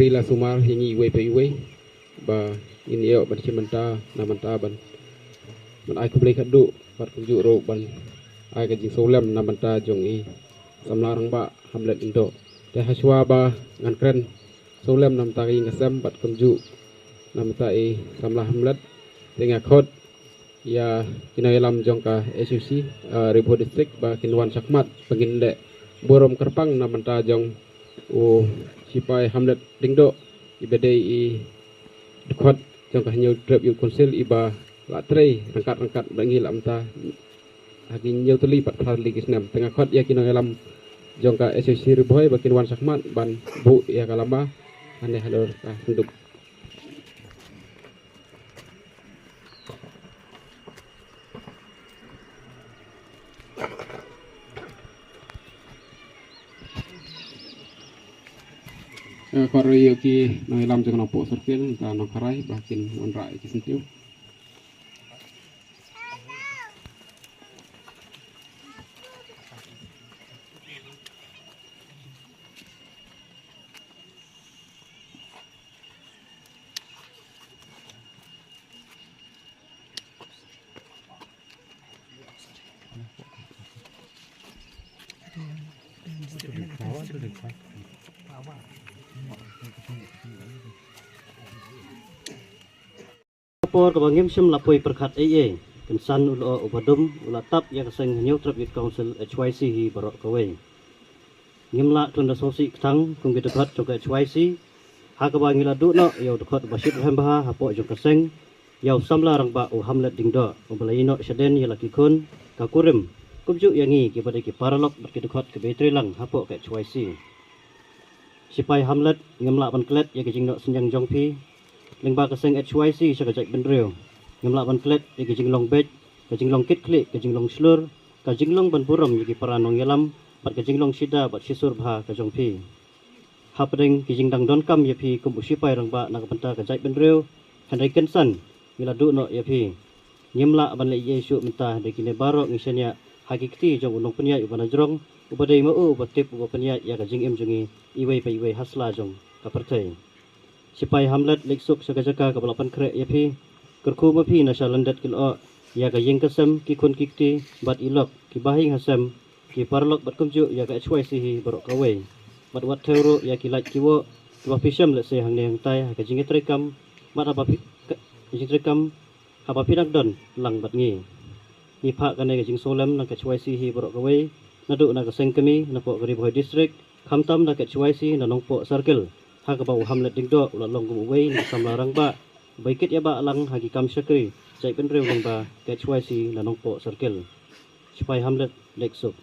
beri la sumar hingi iwe pe iwe ba ini yo ban cimenta na manta ban man ai ku beli kadu bat ku ju ro ban ai ka jing solam na manta jong i samlarang ba hamlet indo te haswa ba ngan kren solam nam tari ngasam bat kum ju nam ta i samlah hamlet tenga khot ya kinayalam jong ka SUC Ribo district ba kinwan sakmat pengin de borom kerpang na manta jong o sipai hamlet dingdo ibede i dekat jong ka nyau trip yu konsil iba la trei rangkat bangi lam ta hagi nyau teli pat kali kisnam tengah khot ya kinayalam jong ka SUC Riboy ba kinwan sakmat ban bu ya kalamba ane halor ka untuk Korea ki no ilam jeng nopo serpil ta no karai bakin onra ki sentiu Por kabangim sim lapoi perkhat AA kensan ulo ubadum ulatap ya keseng new trip youth council HYC hi barok kawai ngimla tunda sosi ktang kung dekat jong HYC ha kabangila du no yo dekat basit hembaha hapo jong keseng yo samla rang ba u hamlet dingdo umbalaino seden ya laki kun kakurim kubju yangi ki pada ki paralok berki dekat ke betri lang hapo ke HYC sipai hamlet ngimla ban klet ya kijing no senjang jong pi lengba keseng HYC sakajak benreu ngemla ban klet iki jinglong bej kajinglong kit klik kajinglong slur kajinglong ban buram yiki paranong yalam pat kajinglong sida bat sisur bha kajong pi hapdeng kijingdang don kam yapi kumbu sipai rangba nakapenta kajak benreu handai kensan mila du no yapi ngemla ban le yesu menta dekine baro ngisenya hakikti jong unong penya ubana jrong ubadai mau batip ubapenya ya kajing em jongi iwei pa iwei hasla jong kapertai sipai hamlet leksuk saka-saka kabalapan krek yapi kerku mapi nasa landat kilo ya ka yeng kasem ki kun kikti bat ilok ki bahing hasem ki parlok bat kumju ya ka HYC hi barok kawai bat wat teuro ya ki lait kiwo ki bapisam let se hang ne hang tai ka jinget rekam mat apa jinget rekam apa pidak don lang bat ngi ni phak ka ne ka jing solam nang ka HYC hi barok kawai nadu na ka seng kami na po Riboy district khamtam na ka HYC na nongpo circle ha ka bau hamlet dingdo ulalong gumwei na samlarang ba baikit ya ba lang hagi kam syakri jai penreu lang ba HYC na nongpo circle sipai hamlet leksuk